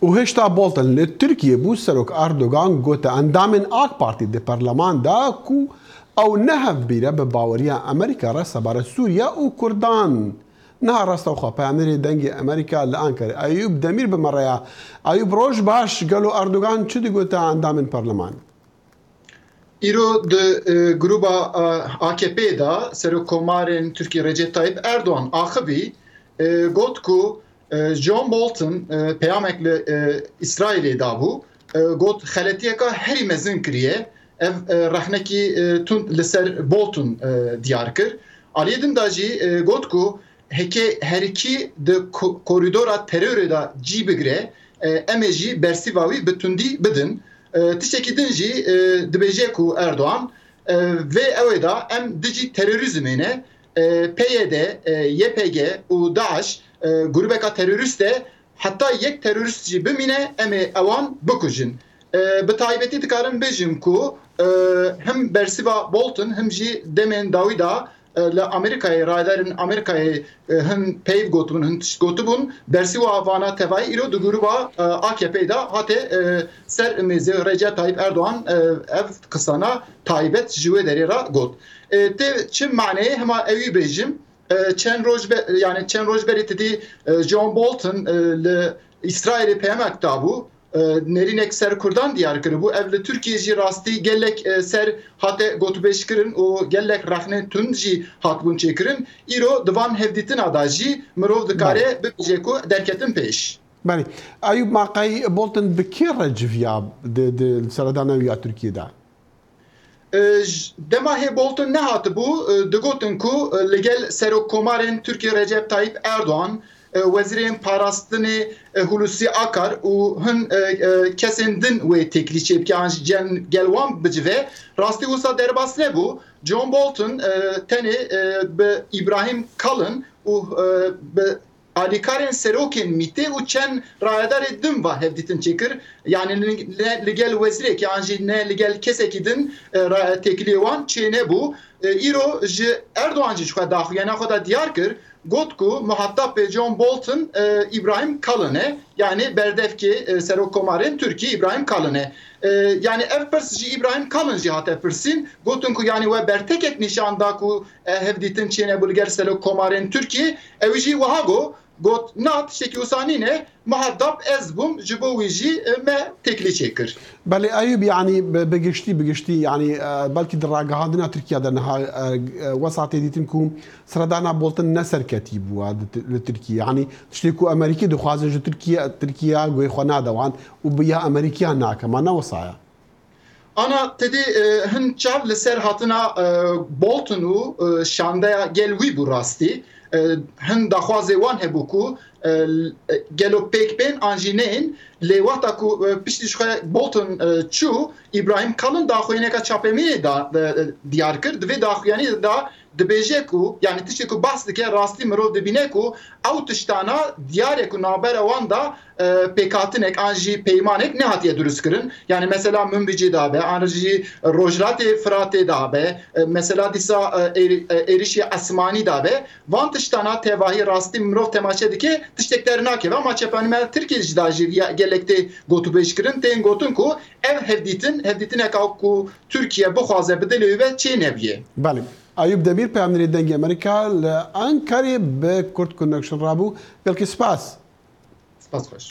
و هشتا بولتن لتركيا بو سروك أردوغان قوتا اندامن آك بارتي دي برلمان دا كو أو نهف بيرا بباوريا أمريكا رسا بارا سوريا و كردان نها راستا وخا بامنري دنجي أمريكا لأنكر أيوب دمير بمرايا أيوب روش باش قالوا أردوغان چو دي قوتا اندامن برلمان İro de gruba AKP'da Serokomar'ın Türkiye Recep Tayyip Erdoğan akıbı gotku John Bolton peyamekli İsrail'e davu got xeletiyeka heri mezin kriye ev rahneki tun liser Bolton diyar kir aliyedin daji gotku heke her iki de koridora teröre da cibigre emeji bersivavi bütündi bidin tişteki dinci dibêje ku Erdoğan ve evda em dici terörizmine PYD, YPG û Daesh grubeka terörist de hatta yek terörist jî bimîne em ê ewan bikujin. Bi taybetî dikarin bêjim ku hem bersiva Bolton hem jî demên dawî da li Amerîkayê raderên Amerîkayê hin peyv gotibûn hin tişt gotibûn bersiva vana tevayî îro di gruba AKP'da hate ser mêzê Recep Tayyip Erdoğan ev kısana taybet ji wê derê ra got. Te çi maneyê hema evî bêjim çend roj berê tidî John Bolton li İsrailê peyemek dabû nerinek ser Kurdan diyar kırı bu evli Türkiye jî rastî gelek ser hate gotûbêj kirin û gelek rahne tun jî hatbûn çêkirin îro divan hevdîtin da jî mirov dikare bibêje ku derketin pêş. بله أيوب معقي بولتن بكير رجفيا سردانا ويا تركيا دا Dema hê Bolton ne hatibû digotin ku li gel Serokkomarên Türkiye Recep Tayyip Erdoğan wezîrên parastinê Hulusi Akar û hin kesên din wê teklî çêbike an ji gel wan bicive rastî wisa derbas nebû John Bolton tenê bi İbrahim Kalın û bi alîkarên serokên mîtê û çend rayedarê din va hevdîtin çêkir yani li gel wezîrekî an jî ne li gel kesekî din teklî wan çê nebû îro ji Erdoğan jî xwe daxuyana xwe da diyar kir got ku muhatap John Bolton İbrahim Kalın'e yani berdevki Serokkomarên Türkiye İbrahim Kalın'e yani ev pers jî İbrahim Kalın jî hate pirsin gotun ku yani we bertekek nîşanda ku hevdîtin çêne bulger Serokkomarên Türkiye ew jî wiha got got nat şekî usanîne muhatap ez bûm ji bo wî jî me teklî çêkir. بله أيوب يعني بقشتي يعني بلكي دراجهادنا تركيا دنها وسعتي ديتنكم سردانا بولتن نسر كتيب واد لتركيا يعني تشتكو أمريكي دخوازج تركيا جوي خنادا وان وبيا أمريكيا هناك ما نوصايا Ana tedi hin çav li ser hatina Bolton'u şandaya gel wî bu rastî hin daxwazê wan hebû ku gelo pêkbên an jî neyn lê wexta ku piştî ji xwe Bolton çû İbrahim Kalın daxuyaneka çapemînê da diyar kir divê daxuyanî da dibêje ku yani tiştê ku bahs dike rastî mirov dibîne ku ew tiştana diyarê ku navbera wan da pêkatinek an jî peymanek ne hatiye durust kirin yani mesela Münbicê da be an jî Rojhilatê Firatê da be mesela dîsa êrişî Esmanî da be van tiştana tevahî rastî mirov temaşe dike tiştekler nakeve ama çepanîme Tirkiye jî da jî gelekte gotûbêj kirin tên gotin ku ev hevdîtinek ku Türkiye bixwaze bidilê ve çê nebiye. بله أيوب دمير بيعمل دنجي أمريكا لأنكاري بكرت كونكشن رابو بلكي سباس سپاس خوش